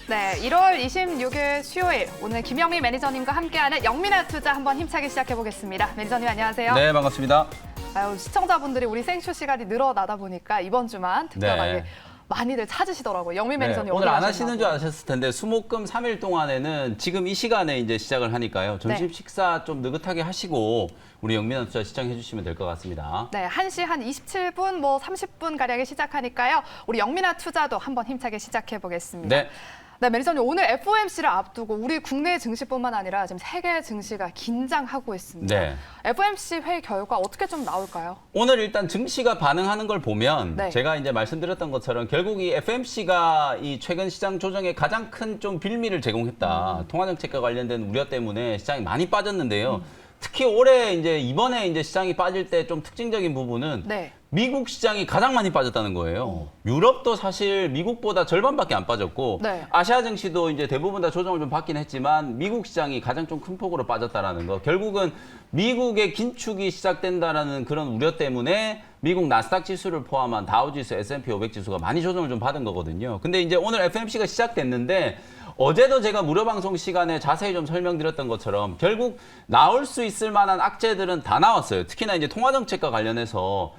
네, 1월 26일 수요일 오늘 김영민 매니저님과 함께하는 영민의 투자 한번 힘차게 시작해 보겠습니다. 매니저님 안녕하세요. 네, 반갑습니다. 아유, 시청자분들이 우리 생쇼 시간이 늘어나다 보니까 이번 주만 특별하게 네. 많이들 찾으시더라고요. 영민 네, 매니저님 오늘 어디 안 하시는 가셨나고. 줄 아셨을 텐데 수목금 3일 동안에는 지금 이 시간에 이제 시작을 하니까요. 점심 네. 식사 좀 느긋하게 하시고 우리 영민한 투자 시청해 주시면 될 것 같습니다. 네, 1시 한 27분, 뭐 30분 가량에 시작하니까요. 우리 영민아 투자도 한번 힘차게 시작해 보겠습니다. 네. 네, 매니저님 오늘 FOMC를 앞두고 우리 국내 증시뿐만 아니라 지금 세계 증시가 긴장하고 있습니다. 네. FOMC 회의 결과 어떻게 좀 나올까요? 오늘 일단 증시가 반응하는 걸 보면 네. 제가 이제 말씀드렸던 것처럼 결국 이 FMC가 이 최근 시장 조정에 가장 큰 좀 빌미를 제공했다. 통화정책과 관련된 우려 때문에 시장이 많이 빠졌는데요. 특히 올해 이제 이번에 이제 시장이 빠질 때 좀 특징적인 부분은 네. 미국 시장이 가장 많이 빠졌다는 거예요. 유럽도 사실 미국보다 절반밖에 안 빠졌고 네. 아시아 증시도 이제 대부분 다 조정을 좀 받긴 했지만 미국 시장이 가장 좀 큰 폭으로 빠졌다라는 거. 결국은 미국의 긴축이 시작된다라는 그런 우려 때문에 미국 나스닥 지수를 포함한 다우지수, S&P 500 지수가 많이 조정을 좀 받은 거거든요. 근데 이제 오늘 FMC가 시작됐는데 어제도 제가 무료 방송 시간에 자세히 좀 설명드렸던 것처럼 결국 나올 수 있을 만한 악재들은 다 나왔어요. 특히나 이제 통화정책과 관련해서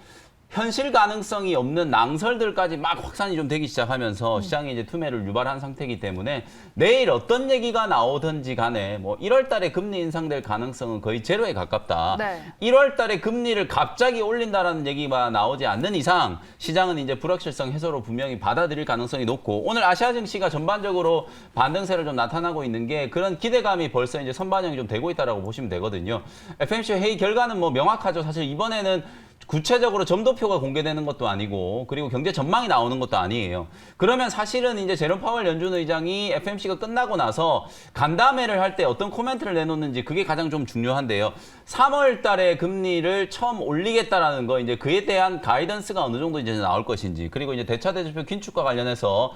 현실 가능성이 없는 낭설들까지 막 확산이 좀 되기 시작하면서 시장이 이제 투매를 유발한 상태이기 때문에 내일 어떤 얘기가 나오든지 간에 뭐 1월 달에 금리 인상될 가능성은 거의 제로에 가깝다. 네. 1월 달에 금리를 갑자기 올린다라는 얘기가 나오지 않는 이상 시장은 이제 불확실성 해소로 분명히 받아들일 가능성이 높고 오늘 아시아 증시가 전반적으로 반등세를 좀 나타나고 있는 게 그런 기대감이 벌써 이제 선반영이 좀 되고 있다라고 보시면 되거든요. FMC 회의 결과는 뭐 명확하죠. 사실 이번에는 구체적으로 점도표가 공개되는 것도 아니고 그리고 경제 전망이 나오는 것도 아니에요. 그러면 사실은 이제 제롬 파월 연준 의장이 FMC가 끝나고 나서 간담회를 할 때 어떤 코멘트를 내놓는지 그게 가장 좀 중요한데요. 3월 달에 금리를 처음 올리겠다라는 거 이제 그에 대한 가이던스가 어느 정도 이제 나올 것인지 그리고 이제 대차 대조표 긴축과 관련해서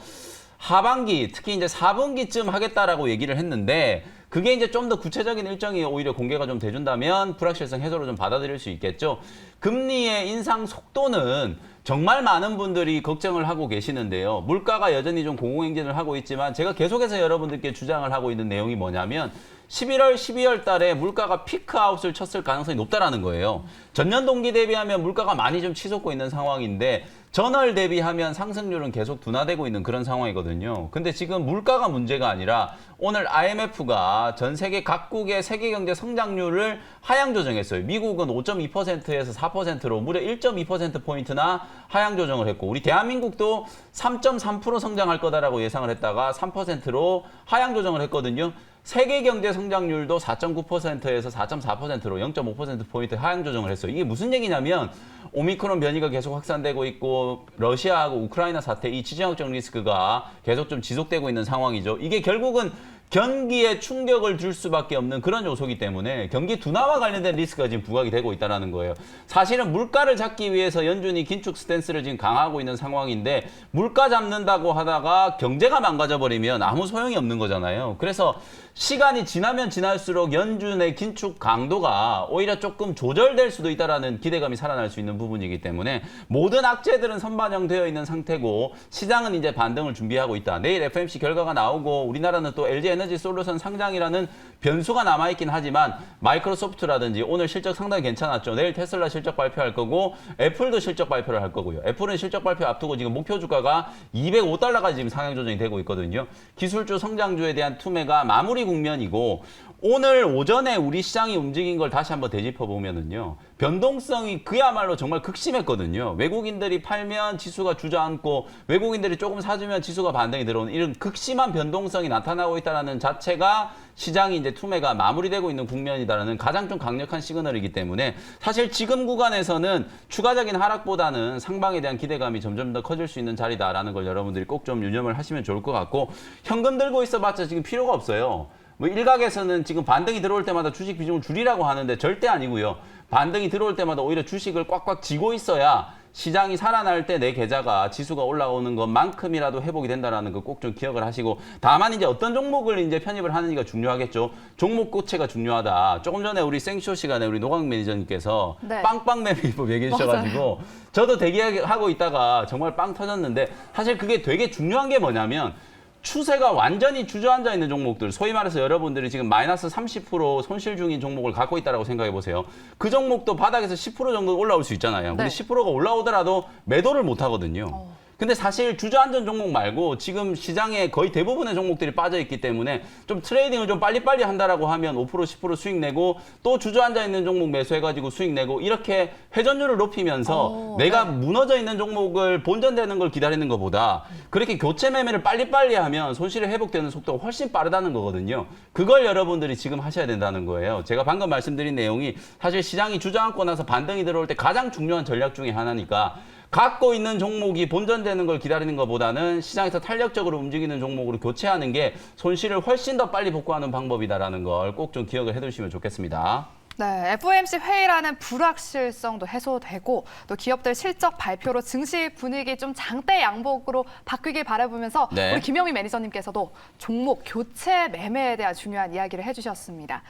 하반기 특히 이제 4분기쯤 하겠다라고 얘기를 했는데 그게 이제 좀 더 구체적인 일정이 오히려 공개가 좀 돼준다면 불확실성 해소로 좀 받아들일 수 있겠죠. 금리의 인상 속도는 정말 많은 분들이 걱정을 하고 계시는데요. 물가가 여전히 좀 공공행진을 하고 있지만 제가 계속해서 여러분들께 주장을 하고 있는 내용이 뭐냐면 11월, 12월 달에 물가가 피크아웃을 쳤을 가능성이 높다라는 거예요. 전년 동기 대비하면 물가가 많이 좀 치솟고 있는 상황인데 전월 대비하면 상승률은 계속 둔화되고 있는 그런 상황이거든요. 근데 지금 물가가 문제가 아니라 오늘 IMF가 전 세계 각국의 세계 경제 성장률을 하향 조정했어요. 미국은 5.2%에서 4%로 무려 1.2%포인트나 하향 조정을 했고 우리 대한민국도 3.3% 성장할 거다라고 예상을 했다가 3%로 하향 조정을 했거든요. 세계 경제 성장률도 4.9%에서 4.4%로 0.5%포인트 하향 조정을 했어요. 이게 무슨 얘기냐면 오미크론 변이가 계속 확산되고 있고 러시아하고 우크라이나 사태 이 지정학적 리스크가 계속 좀 지속되고 있는 상황이죠. 이게 결국은 경기에 충격을 줄 수밖에 없는 그런 요소이기 때문에 경기 둔화와 관련된 리스크가 지금 부각이 되고 있다는 거예요. 사실은 물가를 잡기 위해서 연준이 긴축 스탠스를 지금 강화하고 있는 상황인데 물가 잡는다고 하다가 경제가 망가져버리면 아무 소용이 없는 거잖아요. 그래서 시간이 지나면 지날수록 연준의 긴축 강도가 오히려 조금 조절될 수도 있다는 기대감이 살아날 수 있는 부분이기 때문에 모든 악재들은 선반영되어 있는 상태고 시장은 이제 반등을 준비하고 있다. 내일 FMC 결과가 나오고 우리나라는 또 LG 에너지 솔루션 상장이라는 변수가 남아있긴 하지만 마이크로소프트라든지 오늘 실적 상당히 괜찮았죠. 내일 테슬라 실적 발표할 거고 애플도 실적 발표를 할 거고요. 애플은 실적 발표 앞두고 지금 목표 주가가 205달러까지 지금 상향 조정이 되고 있거든요. 기술주 성장주에 대한 투매가 마무리 국면이고 오늘 오전에 우리 시장이 움직인 걸 다시 한번 되짚어 보면은요. 변동성이 그야말로 정말 극심했거든요. 외국인들이 팔면 지수가 주저앉고 외국인들이 조금 사주면 지수가 반등이 들어오는 이런 극심한 변동성이 나타나고 있다는 자체가 시장이 이제 투매가 마무리되고 있는 국면이다라는 가장 좀 강력한 시그널이기 때문에 사실 지금 구간에서는 추가적인 하락보다는 상방에 대한 기대감이 점점 더 커질 수 있는 자리다라는 걸 여러분들이 꼭 좀 유념을 하시면 좋을 것 같고 현금 들고 있어봤자 지금 필요가 없어요. 뭐 일각에서는 지금 반등이 들어올 때마다 주식 비중을 줄이라고 하는데 절대 아니고요. 반등이 들어올 때마다 오히려 주식을 꽉꽉 쥐고 있어야 시장이 살아날 때 내 계좌가 지수가 올라오는 것만큼이라도 회복이 된다는 거 꼭 좀 기억을 하시고 다만 이제 어떤 종목을 이제 편입을 하는지가 중요하겠죠. 종목 고체가 중요하다. 조금 전에 우리 생쇼 시간에 우리 노광 매니저님께서 네. 빵빵 매매법 얘기해 주셔가지고 저도 대기하고 있다가 정말 빵 터졌는데 사실 그게 되게 중요한 게 뭐냐면 추세가 완전히 주저앉아 있는 종목들, 소위 말해서 여러분들이 지금 마이너스 30% 손실 중인 종목을 갖고 있다고 생각해 보세요. 그 종목도 바닥에서 10% 정도 올라올 수 있잖아요. 근데 네. 10%가 올라오더라도 매도를 못 하거든요. 근데 사실 주저앉은 종목 말고 지금 시장에 거의 대부분의 종목들이 빠져 있기 때문에 좀 트레이딩을 좀 빨리빨리 한다라고 하면 5% 10% 수익 내고 또 주저앉아 있는 종목 매수해가지고 수익 내고 이렇게 회전율을 높이면서 내가 무너져 있는 종목을 본전되는 걸 기다리는 것보다 그렇게 교체 매매를 빨리빨리 하면 손실이 회복되는 속도가 훨씬 빠르다는 거거든요. 그걸 여러분들이 지금 하셔야 된다는 거예요. 제가 방금 말씀드린 내용이 사실 시장이 주저앉고 나서 반등이 들어올 때 가장 중요한 전략 중에 하나니까 갖고 있는 종목이 본전되는 걸 기다리는 것보다는 시장에서 탄력적으로 움직이는 종목으로 교체하는 게 손실을 훨씬 더 빨리 복구하는 방법이다라는 걸 꼭 좀 기억을 해두시면 좋겠습니다. 네, FOMC 회의라는 불확실성도 해소되고 또 기업들 실적 발표로 증시 분위기 좀 장대 양복으로 바뀌길 바라보면서 네. 우리 김영미 매니저님께서도 종목 교체 매매에 대한 중요한 이야기를 해주셨습니다.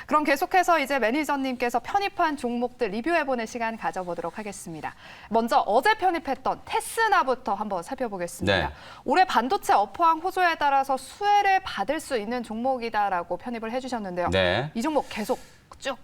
그럼 계속해서 이제 매니저님께서 편입한 종목들 리뷰해보는 시간 가져보도록 하겠습니다. 먼저 어제 편입했던 테스나부터 한번 살펴보겠습니다. 네. 올해 반도체 업황 호조에 따라서 수혜를 받을 수 있는 종목이다라고 편입을 해주셨는데요. 네. 이 종목 계속 쭉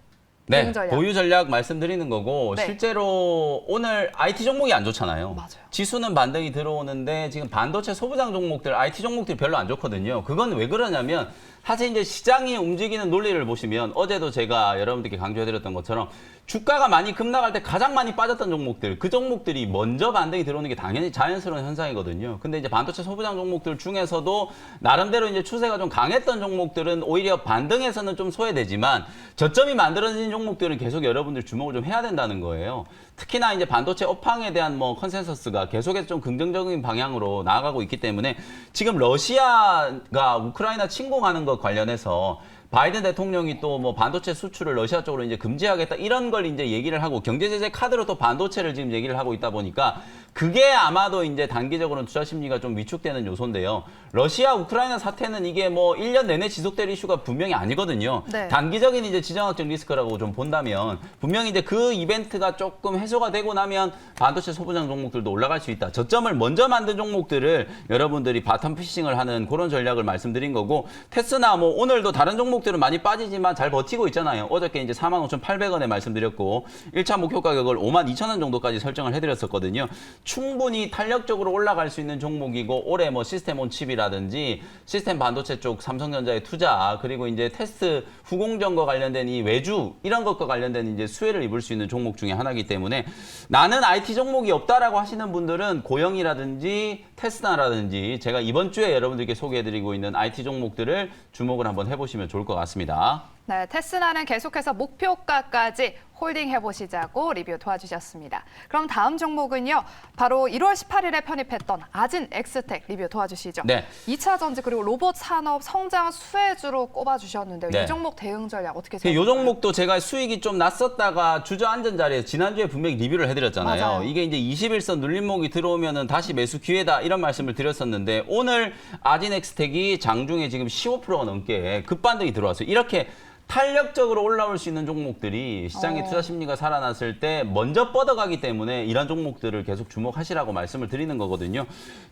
네, 대응 전략. 보유 전략 말씀드리는 거고 네. 실제로 오늘 IT 종목이 안 좋잖아요. 맞아요. 지수는 반등이 들어오는데 지금 반도체 소부장 종목들, IT 종목들이 별로 안 좋거든요. 그건 왜 그러냐면 사실 이제 시장이 움직이는 논리를 보시면 어제도 제가 여러분들께 강조해드렸던 것처럼 주가가 많이 급락할 때 가장 많이 빠졌던 종목들, 그 종목들이 먼저 반등이 들어오는 게 당연히 자연스러운 현상이거든요. 근데 이제 반도체 소부장 종목들 중에서도 나름대로 이제 추세가 좀 강했던 종목들은 오히려 반등에서는 좀 소외되지만 저점이 만들어진 종목들은 계속 여러분들 주목을 좀 해야 된다는 거예요. 특히나 이제 반도체 업황에 대한 뭐 컨센서스가 계속해서 좀 긍정적인 방향으로 나아가고 있기 때문에 지금 러시아가 우크라이나 침공하는 것 관련해서 바이든 대통령이 또 뭐 반도체 수출을 러시아 쪽으로 이제 금지하겠다 이런 걸 이제 얘기를 하고 경제 제재 카드로 또 반도체를 지금 얘기를 하고 있다 보니까 그게 아마도 이제 단기적으로는 투자 심리가 좀 위축되는 요소인데요. 러시아 우크라이나 사태는 이게 뭐 1년 내내 지속될 이슈가 분명히 아니거든요. 네. 단기적인 이제 지정학적 리스크라고 좀 본다면 분명히 이제 그 이벤트가 조금 해소가 되고 나면 반도체 소부장 종목들도 올라갈 수 있다. 저점을 먼저 만든 종목들을 여러분들이 바텀 피싱을 하는 그런 전략을 말씀드린 거고 테스나 뭐 오늘도 다른 종목들은 많이 빠지지만 잘 버티고 있잖아요. 어저께 이제 45,800원에 말씀드렸고 1차 목표 가격을 52,000원 정도까지 설정을 해드렸었거든요. 충분히 탄력적으로 올라갈 수 있는 종목이고 올해 뭐 시스템 온 칩이라든지 시스템 반도체 쪽 삼성전자의 투자 그리고 이제 테스트 후공정과 관련된 이 외주 이런 것과 관련된 이제 수혜를 입을 수 있는 종목 중에 하나이기 때문에 나는 IT 종목이 없다라고 하시는 분들은 고영이라든지 테스나라든지 제가 이번 주에 여러분들께 소개해드리고 있는 IT 종목들을 주목을 한번 해보시면 좋을 것 같습니다. 네, 테스나는 계속해서 목표가까지 홀딩 해보시자고 리뷰 도와주셨습니다. 그럼 다음 종목은요. 바로 1월 18일에 편입했던 아진 엑스텍 리뷰 도와주시죠. 네. 2차 전지 그리고 로봇 산업 성장 수혜주로 꼽아주셨는데요. 네. 이 종목 대응 전략 어떻게 이 생각하세요? 종목도 제가 수익이 좀 났었다가 주저앉은 자리에서 지난주에 분명히 리뷰를 해드렸잖아요. 맞아요. 이게 이제 21선 눌림목이 들어오면은 다시 매수 기회다 이런 말씀을 드렸었는데 오늘 아진엑스텍이 장중에 지금 15%가 넘게 급반등이 들어왔어요. 이렇게 탄력적으로 올라올 수 있는 종목들이 시장의 투자 심리가 살아났을 때 먼저 뻗어가기 때문에 이런 종목들을 계속 주목하시라고 말씀을 드리는 거거든요.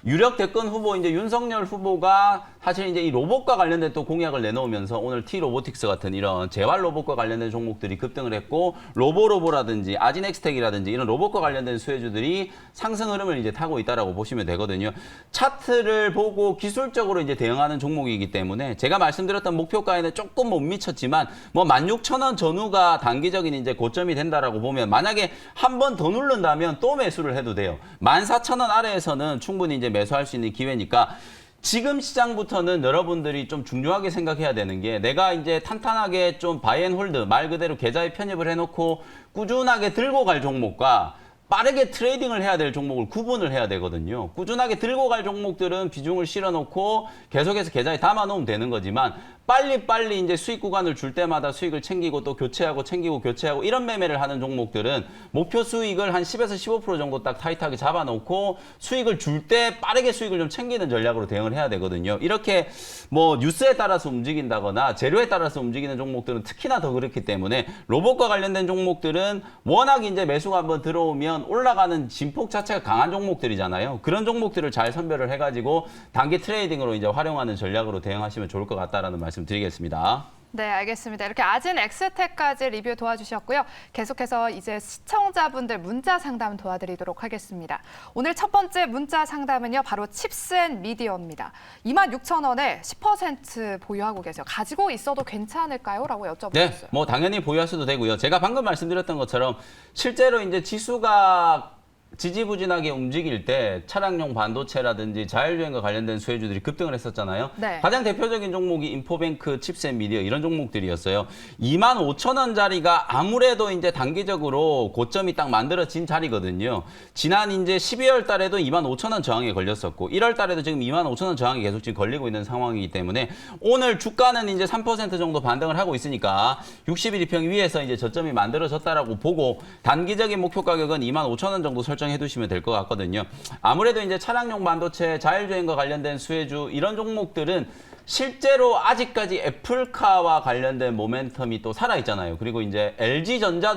유력 대권 후보 이제 윤석열 후보가 사실 이제 이 로봇과 관련된 또 공약을 내놓으면서 오늘 T-로보틱스 같은 이런 재활 로봇과 관련된 종목들이 급등을 했고 로보라든지 아진엑스텍이라든지 이런 로봇과 관련된 수혜주들이 상승 흐름을 이제 타고 있다라고 보시면 되거든요. 차트를 보고 기술적으로 이제 대응하는 종목이기 때문에 제가 말씀드렸던 목표가에는 조금 못 미쳤지만 뭐 16,000원 전후가 단기적인 이제 고점이 된다라고 보면 만약에 한 번 더 누른다면 또 매수를 해도 돼요. 14,000원 아래에서는 충분히 이제 매수할 수 있는 기회니까 지금 시장부터는 여러분들이 좀 중요하게 생각해야 되는 게 내가 이제 탄탄하게 좀 바이앤홀드 말 그대로 계좌에 편입을 해놓고 꾸준하게 들고 갈 종목과 빠르게 트레이딩을 해야 될 종목을 구분을 해야 되거든요. 꾸준하게 들고 갈 종목들은 비중을 실어놓고 계속해서 계좌에 담아놓으면 되는 거지만 빨리빨리 이제 수익 구간을 줄 때마다 수익을 챙기고 또 교체하고 교체하고 이런 매매를 하는 종목들은 목표 수익을 한 10에서 15% 정도 딱 타이트하게 잡아놓고 수익을 줄 때 빠르게 수익을 좀 챙기는 전략으로 대응을 해야 되거든요. 이렇게 뭐 뉴스에 따라서 움직인다거나 재료에 따라서 움직이는 종목들은 특히나 더 그렇기 때문에 로봇과 관련된 종목들은 워낙 이제 매수가 한번 들어오면 올라가는 진폭 자체가 강한 종목들이잖아요. 그런 종목들을 잘 선별을 해가지고 단기 트레이딩으로 이제 활용하는 전략으로 대응하시면 좋을 것 같다라는 말씀 드리겠습니다. 네, 알겠습니다. 이렇게 아진 엑스텍까지 리뷰 도와주셨고요. 계속해서 이제 시청자분들 문자 상담 도와드리도록 하겠습니다. 오늘 첫 번째 문자 상담은요, 바로 칩스앤미디어입니다. 26,000원에 10% 보유하고 계세요. 가지고 있어도 괜찮을까요? 라고 여쭤보셨어요. 네, 뭐 당연히 보유하셔도 되고요. 제가 방금 말씀드렸던 것처럼 실제로 이제 지수가 지지부진하게 움직일 때 차량용 반도체라든지 자율주행과 관련된 수혜주들이 급등을 했었잖아요. 네. 가장 대표적인 종목이 인포뱅크, 칩스앤미디어 이런 종목들이었어요. 25,000원짜리가 아무래도 이제 단기적으로 고점이 딱 만들어진 자리거든요. 지난 이제 12월 달에도 25,000원 저항에 걸렸었고 1월 달에도 지금 25,000원 저항이 계속 지금 걸리고 있는 상황이기 때문에 오늘 주가는 이제 3% 정도 반등을 하고 있으니까 60일 이평 위에서 이제 저점이 만들어졌다라고 보고 단기적인 목표 가격은 25,000원 정도 설정해 두시면 될 것 같거든요. 아무래도 이제 차량용 반도체, 자율주행과 관련된 수혜주 이런 종목들은 실제로 아직까지 애플카와 관련된 모멘텀이 또 살아있잖아요. 그리고 이제 LG전자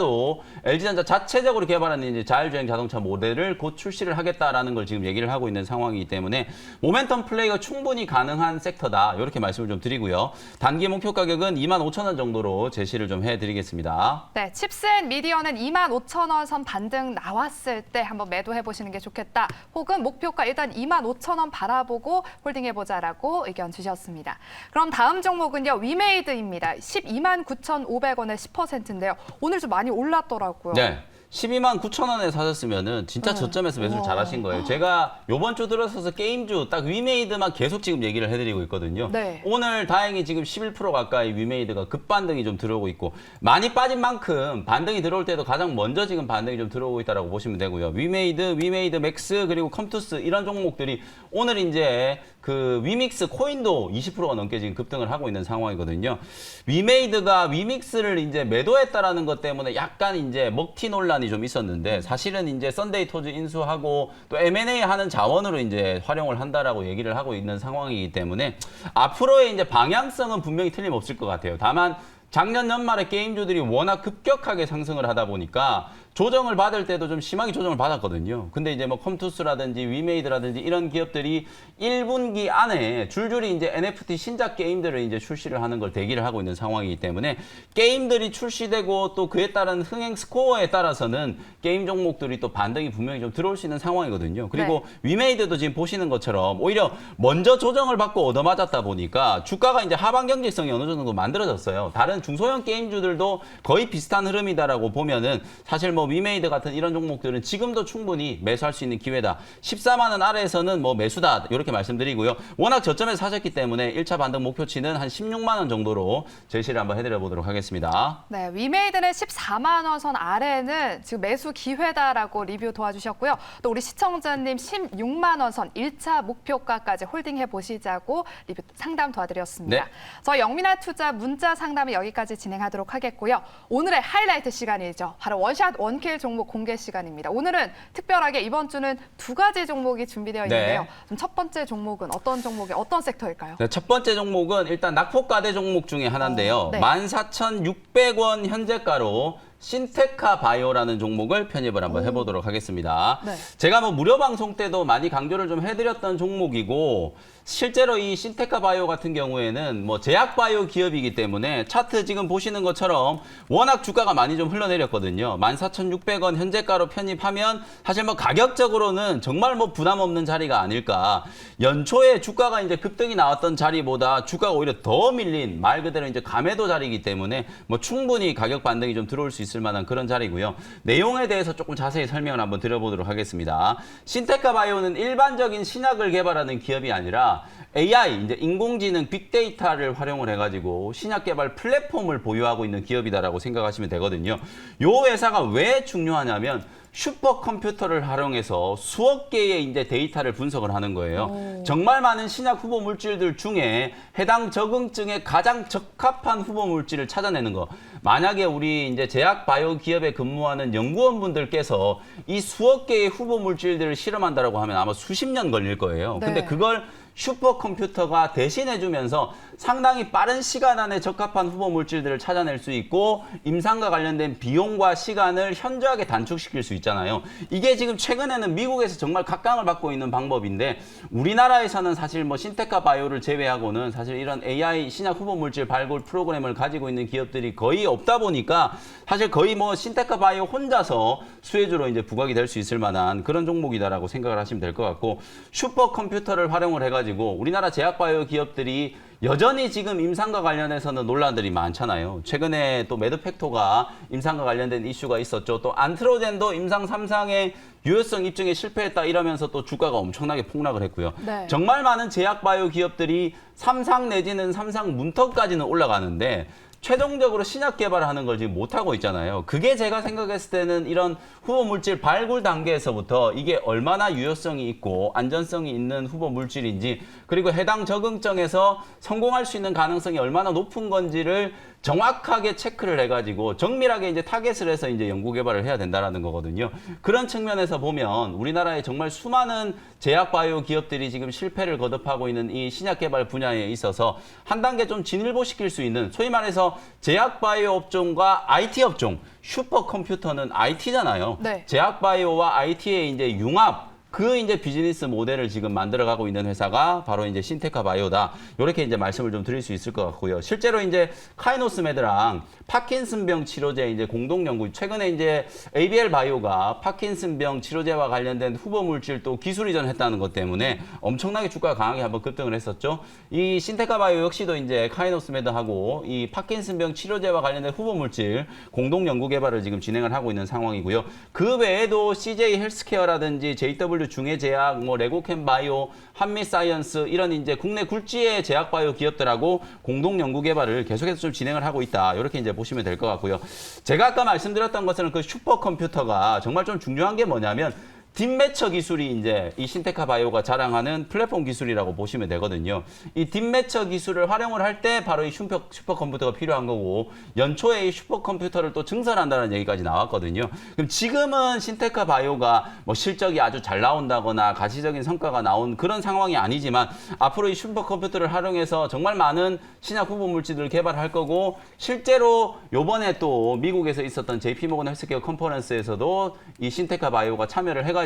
자체적으로 개발하는 이제 자율주행 자동차 모델을 곧 출시를 하겠다라는 걸 지금 얘기를 하고 있는 상황이기 때문에 모멘텀 플레이가 충분히 가능한 섹터다. 이렇게 말씀을 좀 드리고요. 단기 목표 가격은 25,000원 정도로 제시를 좀 해드리겠습니다. 네, 칩스앤미디어는 25,000원 선 반등 나왔을 때 한번 매도해 보시는 게 좋겠다. 혹은 목표가 일단 25,000원 바라보고 홀딩해보자라고 의견 주셨습니다. 그럼 다음 종목은요, 위메이드입니다. 129,500원에 10%인데요. 오늘 좀 많이 올랐더라고요. 네. 129,000원에 사셨으면은 진짜 저점에서 매수를 잘 하신 거예요. 제가 요번 주 들어서서 게임주 딱 위메이드만 계속 지금 얘기를 해드리고 있거든요. 네. 오늘 다행히 지금 11% 가까이 위메이드가 급반등이 좀 들어오고 있고 많이 빠진 만큼 반등이 들어올 때도 가장 먼저 지금 반등이 좀 들어오고 있다고 보시면 되고요. 위메이드 맥스 그리고 컴투스 이런 종목들이 오늘 이제 그 위믹스 코인도 20%가 넘게 지금 급등을 하고 있는 상황이거든요. 위메이드가 위믹스를 이제 매도했다라는 것 때문에 약간 이제 먹튀 논란이 좀 있었는데 사실은 이제 썬데이 토즈 인수하고 또 M&A 하는 자원으로 이제 활용을 한다라고 얘기를 하고 있는 상황이기 때문에 앞으로의 이제 방향성은 분명히 틀림없을 것 같아요. 다만 작년 연말에 게임주들이 워낙 급격하게 상승을 하다 보니까 조정을 받을 때도 좀 심하게 조정을 받았거든요. 근데 이제 뭐 컴투스라든지 위메이드라든지 이런 기업들이 1분기 안에 줄줄이 이제 NFT 신작 게임들을 이제 출시를 하는 걸 대기를 하고 있는 상황이기 때문에 게임들이 출시되고 또 그에 따른 흥행 스코어에 따라서는 게임 종목들이 또 반등이 분명히 좀 들어올 수 있는 상황이거든요. 그리고 위메이드도 지금 보시는 것처럼 오히려 먼저 조정을 받고 얻어맞았다 보니까 주가가 이제 하방 경직성이 어느 정도 만들어졌어요. 다른 중소형 게임주들도 거의 비슷한 흐름이다라고 보면은 사실 뭐 위메이드 같은 이런 종목들은 지금도 충분히 매수할 수 있는 기회다. 14만 원 아래에서는 뭐 매수다. 이렇게 말씀드리고요. 워낙 저점에서 사셨기 때문에 1차 반등 목표치는 한 16만 원 정도로 제시를 한번 해드려 보도록 하겠습니다. 네, 위메이드는 14만 원 선 아래는 지금 매수 기회다라고 리뷰 도와주셨고요. 또 우리 시청자님 16만 원 선 1차 목표가까지 홀딩해 보시자고 리뷰 상담 도와드렸습니다. 네. 저희 영민한 투자 문자 상담은 여기까지 진행하도록 하겠고요. 오늘의 하이라이트 시간이죠. 바로 원샷 원킬 종목 공개 시간입니다. 오늘은 특별하게 이번 주는 두 가지 종목이 준비되어 있는데요. 네. 그럼 첫 번째 종목은 어떤 종목이 어떤 섹터일까요? 네, 첫 번째 종목은 일단 낙폭과대 종목 중에 하나인데요. 네. 14,600원 현재가로 신테카 바이오라는 종목을 편입을 한번 해보도록 하겠습니다. 네. 제가 뭐 무료 방송 때도 많이 강조를 좀 해드렸던 종목이고 실제로 이 신테카 바이오 같은 경우에는 뭐 제약 바이오 기업이기 때문에 차트 지금 보시는 것처럼 워낙 주가가 많이 좀 흘러내렸거든요. 14,600원 현재가로 편입하면 사실 뭐 가격적으로는 정말 뭐 부담 없는 자리가 아닐까. 연초에 주가가 이제 급등이 나왔던 자리보다 주가가 오히려 더 밀린 말 그대로 이제 감해도 자리이기 때문에 뭐 충분히 가격 반등이 좀 들어올 수 있을 만한 그런 자리고요. 내용에 대해서 조금 자세히 설명을 한번 드려보도록 하겠습니다. 신테카 바이오는 일반적인 신약을 개발하는 기업이 아니라 회사가 AI, 이제 인공지능 빅데이터를 활용을 해가지고 신약 개발 플랫폼을 보유하고 있는 기업이다라고 생각하시면 되거든요. 요 회사가 왜 중요하냐면 슈퍼컴퓨터를 활용해서 수억 개의 이제 데이터를 분석을 하는 거예요. 정말 많은 신약 후보 물질들 중에 해당 적응증에 가장 적합한 후보 물질을 찾아내는 거. 만약에 우리 이제 제약 바이오 기업에 근무하는 연구원분들께서 이 수억 개의 후보 물질들을 실험한다라고 하면 아마 수십 년 걸릴 거예요. 네. 근데 그걸 슈퍼컴퓨터가 대신해주면서 상당히 빠른 시간 안에 적합한 후보 물질들을 찾아낼 수 있고 임상과 관련된 비용과 시간을 현저하게 단축시킬 수 있잖아요. 이게 지금 최근에는 미국에서 정말 각광을 받고 있는 방법인데 우리나라에서는 사실 뭐 신테카 바이오를 제외하고는 사실 이런 AI 신약 후보 물질 발굴 프로그램을 가지고 있는 기업들이 거의 없다 보니까 사실 거의 뭐 신테카 바이오 혼자서 수혜주로 이제 부각이 될 수 있을 만한 그런 종목이다라고 생각을 하시면 될 것 같고 슈퍼컴퓨터를 활용을 해가지고 우리나라 제약바이오 기업들이 여전히 지금 임상과 관련해서는 논란들이 많잖아요. 최근에 또 매드팩토가 임상과 관련된 이슈가 있었죠. 또 안트로젠도 임상 3상의 유효성 입증에 실패했다 이러면서 또 주가가 엄청나게 폭락을 했고요. 네. 정말 많은 제약바이오 기업들이 3상 내지는 3상 문턱까지는 올라가는데 최종적으로 신약 개발하는 걸 지금 못하고 있잖아요. 그게 제가 생각했을 때는 이런 후보 물질 발굴 단계에서부터 이게 얼마나 유효성이 있고 안전성이 있는 후보 물질인지 그리고 해당 적응증에서 성공할 수 있는 가능성이 얼마나 높은 건지를 정확하게 체크를 해가지고 정밀하게 이제 타겟을 해서 이제 연구 개발을 해야 된다라는 거거든요. 그런 측면에서 보면 우리나라에 정말 수많은 제약 바이오 기업들이 지금 실패를 거듭하고 있는 이 신약 개발 분야에 있어서 한 단계 좀 진일보시킬 수 있는 소위 말해서 제약 바이오 업종과 IT 업종 슈퍼컴퓨터는 IT잖아요. 네. 제약 바이오와 IT의 이제 융합 그 이제 비즈니스 모델을 지금 만들어가고 있는 회사가 바로 이제 신테카 바이오다. 이렇게 이제 말씀을 좀 드릴 수 있을 것 같고요. 실제로 이제 카이노스메드랑 파킨슨병 치료제 이제 공동 연구 최근에 이제 ABL 바이오가 파킨슨병 치료제와 관련된 후보 물질 또 기술 이전했다는 것 때문에 엄청나게 주가가 강하게 한번 급등을 했었죠. 이 신테카 바이오 역시도 이제 카이노스메드하고 이 파킨슨병 치료제와 관련된 후보 물질 공동 연구 개발을 지금 진행을 하고 있는 상황이고요. 그 외에도 CJ 헬스케어라든지 JW 중해제약, 뭐 레고캠 바이오, 한미사이언스 이런 이제 국내 굴지의 제약 바이오 기업들하고 공동 연구 개발을 계속해서 좀 진행을 하고 있다. 이렇게 이제 보시면 될 것 같고요. 제가 아까 말씀드렸던 것은 그 슈퍼컴퓨터가 정말 좀 중요한 게 뭐냐면 딥매처 기술이 이제 이 신테카 바이오가 자랑하는 플랫폼 기술이라고 보시면 되거든요. 이 딥매처 기술을 활용을 할 때 바로 이 슈퍼컴퓨터가 필요한 거고 연초에 이 슈퍼컴퓨터를 또 증설한다는 얘기까지 나왔거든요. 그럼 지금은 신테카 바이오가 뭐 실적이 아주 잘 나온다거나 가시적인 성과가 나온 그런 상황이 아니지만 앞으로 이 슈퍼컴퓨터를 활용해서 정말 많은 신약 후보 물질들을 개발할 거고 실제로 요번에 또 미국에서 있었던 JP모건 헬스케어 컨퍼런스에서도 이 신테카 바이오가 참여를 해가지고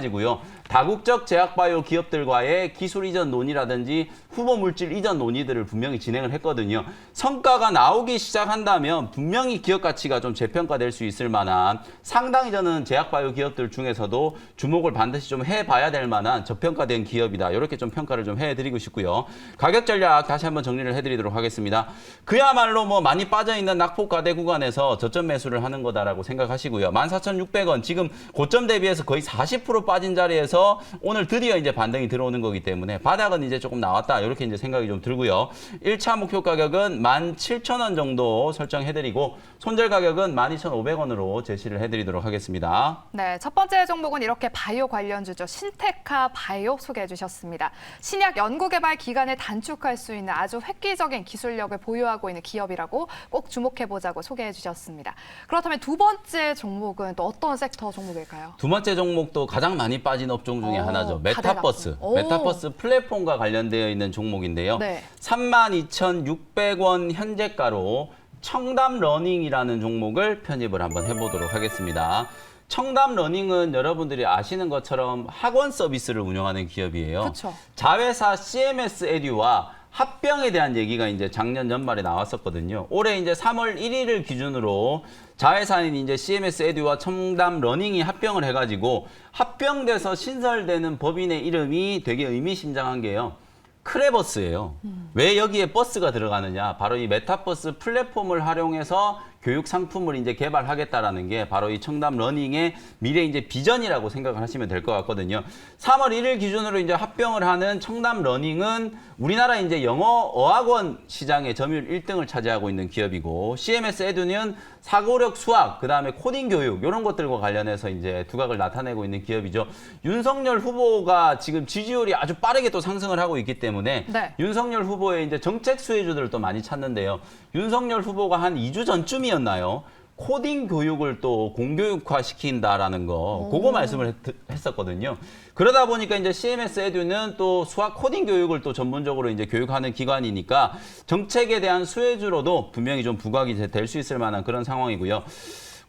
다국적 제약바이오 기업들과의 기술 이전 논의라든지 후보 물질 이전 논의들을 분명히 진행을 했거든요. 성과가 나오기 시작한다면 분명히 기업 가치가 좀 재평가될 수 있을 만한 상당히 저는 제약바이오 기업들 중에서도 주목을 반드시 좀 해봐야 될 만한 저평가된 기업이다. 이렇게 좀 평가를 좀 해드리고 싶고요. 가격 전략 다시 한번 정리를 해드리도록 하겠습니다. 그야말로 뭐 많이 빠져있는 낙폭과대 구간에서 저점 매수를 하는 거다라고 생각하시고요. 14,600원 지금 고점 대비해서 거의 40% 빠진 자리에서 오늘 드디어 이제 반등이 들어오는 거기 때문에 바닥은 이제 조금 나왔다. 이렇게 이제 생각이 좀 들고요. 1차 목표 가격은 17,000원 정도 설정해드리고 손절 가격은 12,500원으로 제시를 해드리도록 하겠습니다. 네, 첫 번째 종목은 이렇게 바이오 관련주죠. 신테카 바이오 소개해 주셨습니다. 신약 연구개발 기간을 단축할 수 있는 아주 획기적인 기술력을 보유하고 있는 기업이라고 꼭 주목해보자고 소개해 주셨습니다. 그렇다면 두 번째 종목은 또 어떤 섹터 종목일까요? 두 번째 종목도 가장 많이 빠진 업종 중에 하나죠. 다들 메타버스. 났어요. 메타버스 플랫폼과 관련되어 있는 종목인데요. 네. 32,600원 현재가로 청담러닝이라는 종목을 편입을 한번 해보도록 하겠습니다. 청담러닝은 여러분들이 아시는 것처럼 학원 서비스를 운영하는 기업이에요. 그렇죠. 자회사 CMS 에듀와 합병에 대한 얘기가 이제 작년 연말에 나왔었거든요. 올해 이제 3월 1일을 기준으로 자회사인 이제 CMS 에듀와 청담 러닝이 합병을 해가지고 합병돼서 신설되는 법인의 이름이 되게 의미심장한 게요. 크레버스예요. 왜 여기에 버스가 들어가느냐? 바로 이 메타버스 플랫폼을 활용해서 교육 상품을 이제 개발하겠다라는 게 바로 이 청담 러닝의 미래 이제 비전이라고 생각을 하시면 될 것 같거든요. 3월 1일 기준으로 이제 합병을 하는 청담 러닝은 우리나라 이제 영어 어학원 시장의 점유율 1등을 차지하고 있는 기업이고, CMS 에듀는 사고력 수학, 그다음에 코딩 교육 이런 것들과 관련해서 이제 두각을 나타내고 있는 기업이죠. 윤석열 후보가 지금 지지율이 아주 빠르게 또 상승을 하고 있기 때문에 네. 윤석열 후보의 이제 정책 수혜주들을 또 많이 찾는데요. 윤석열 후보가 한 2주 전쯤이었나요? 코딩 교육을 또 공교육화 시킨다라는 거, 그거 말씀을 했었거든요. 그러다 보니까 이제 CMS 에듀는 또 수학 코딩 교육을 또 전문적으로 이제 교육하는 기관이니까 정책에 대한 수혜주로도 분명히 좀 부각이 될 수 있을 만한 그런 상황이고요.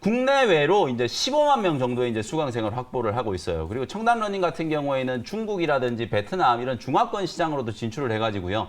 국내외로 이제 15만 명 정도의 이제 수강생을 확보를 하고 있어요. 그리고 청담 러닝 같은 경우에는 중국이라든지 베트남 이런 중화권 시장으로도 진출을 해가지고요.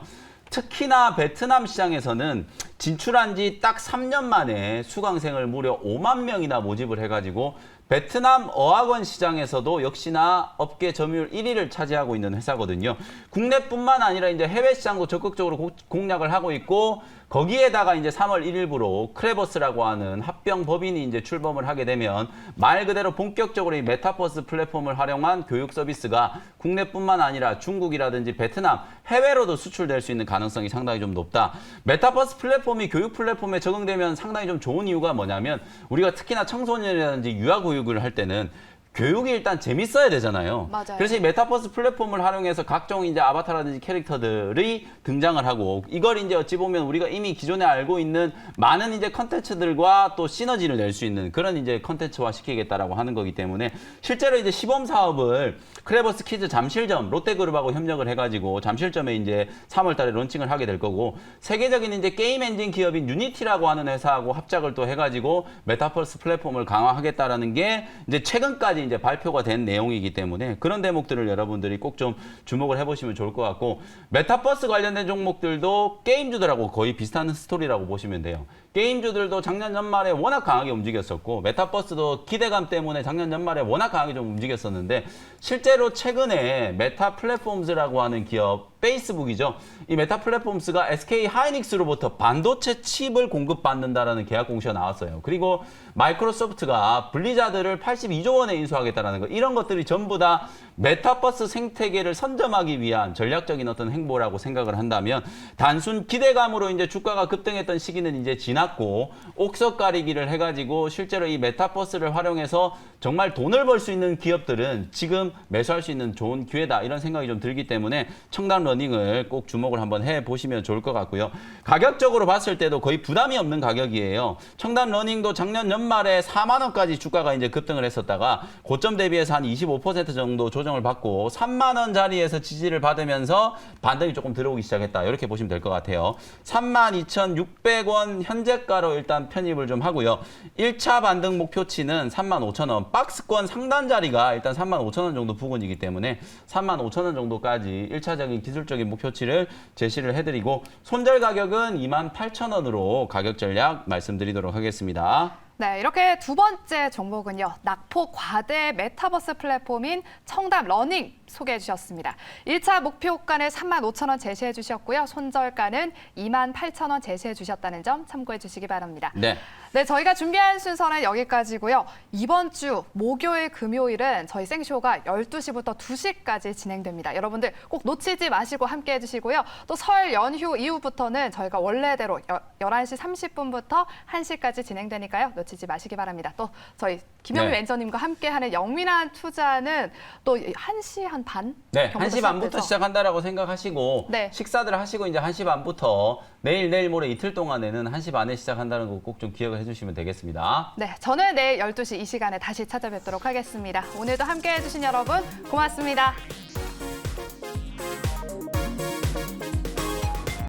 특히나 베트남 시장에서는 진출한 지 딱 3년 만에 수강생을 무려 5만 명이나 모집을 해가지고 베트남 어학원 시장에서도 역시나 업계 점유율 1위를 차지하고 있는 회사거든요. 국내뿐만 아니라 이제 해외 시장도 적극적으로 공략을 하고 있고, 거기에다가 이제 3월 1일부로 크레버스라고 하는 합병 법인이 이제 출범을 하게 되면 말 그대로 본격적으로 이 메타버스 플랫폼을 활용한 교육 서비스가 국내뿐만 아니라 중국이라든지 베트남, 해외로도 수출될 수 있는 가능성이 상당히 좀 높다. 메타버스 플랫폼이 교육 플랫폼에 적용되면 상당히 좀 좋은 이유가 뭐냐면, 우리가 특히나 청소년이라든지 유아 교육을 할 때는 교육이 일단 재밌어야 되잖아요. 맞아요. 그래서 이 메타버스 플랫폼을 활용해서 각종 이제 아바타라든지 캐릭터들이 등장을 하고, 이걸 이제 어찌 보면 우리가 이미 기존에 알고 있는 많은 이제 컨텐츠들과 또 시너지를 낼 수 있는 그런 이제 컨텐츠화 시키겠다라고 하는 거기 때문에, 실제로 이제 시범 사업을 크레버스 키즈 잠실점 롯데그룹하고 협력을 해가지고 잠실점에 이제 3월달에 론칭을 하게 될 거고, 세계적인 이제 게임 엔진 기업인 유니티라고 하는 회사하고 합작을 또 해가지고 메타버스 플랫폼을 강화하겠다라는 게 이제 최근까지 이제 발표가 된 내용이기 때문에 그런 대목들을 여러분들이 꼭 좀 주목을 해보시면 좋을 것 같고, 메타버스 관련된 종목들도 게임주들하고 거의 비슷한 스토리라고 보시면 돼요. 게임주들도 작년 연말에 워낙 강하게 움직였었고, 메타버스도 기대감 때문에 작년 연말에 워낙 강하게 좀 움직였었는데, 실제로 최근에 메타 플랫폼즈라고 하는 기업, 페이스북이죠. 이 메타 플랫폼스가 SK 하이닉스로부터 반도체 칩을 공급받는다라는 계약 공시가 나왔어요. 그리고 마이크로소프트가 블리자드를 82조 원에 인수하겠다라는 거, 이런 것들이 전부 다 메타버스 생태계를 선점하기 위한 전략적인 어떤 행보라고 생각을 한다면, 단순 기대감으로 이제 주가가 급등했던 시기는 이제 지났고, 옥석 가리기를 해가지고 실제로 이 메타버스를 활용해서 정말 돈을 벌 수 있는 기업들은 지금 매수할 수 있는 좋은 기회다, 이런 생각이 좀 들기 때문에 청담 러닝을 꼭 주목을 한번 해보시면 좋을 것 같고요. 가격적으로 봤을 때도 거의 부담이 없는 가격이에요. 청담 러닝도 작년 연말에 4만 원까지 주가가 이제 급등을 했었다가 고점 대비해서 한 25% 정도 조정을 받고 3만 원 자리에서 지지를 받으면서 반등이 조금 들어오기 시작했다, 이렇게 보시면 될 것 같아요. 32,600원 현재가로 일단 편입을 좀 하고요. 1차 반등 목표치는 35,000원, 박스권 상단 자리가 일단 35,000원 정도 부근이기 때문에 35,000원 정도까지 1차적인 기술적인 목표치를 제시를 해드리고, 손절 가격은 28,000원으로 가격 전략 말씀드리도록 하겠습니다. 네, 이렇게 두 번째 종목은요, 낙포 과대 메타버스 플랫폼인 청담 러닝 소개해 주셨습니다. 1차 목표가는 35,000원 제시해 주셨고요. 손절가는 28,000원 제시해 주셨다는 점 참고해 주시기 바랍니다. 네. 네, 저희가 준비한 순서는 여기까지고요. 이번 주 목요일, 금요일은 저희 생쇼가 12시부터 2시까지 진행됩니다. 여러분들 꼭 놓치지 마시고 함께 해주시고요. 또 설 연휴 이후부터는 저희가 원래대로 11시 30분부터 1시까지 진행되니까요. 놓치지 마시기 바랍니다. 또 저희 김영민 네. 매니저님과 함께하는 영민한 투자는 또 1시 한 반? 네, 정도 1시 반부터 시작돼서. 시작한다라고 생각하시고, 네. 식사들 하시고 이제 1시 반부터 내일 모레 이틀 동안에는 1시 반에 시작한다는 거 꼭 좀 기억을 해주시면 되겠습니다. 네, 저는 내일 12시 이 시간에 다시 찾아뵙도록 하겠습니다. 오늘도 함께해 주신 여러분 고맙습니다.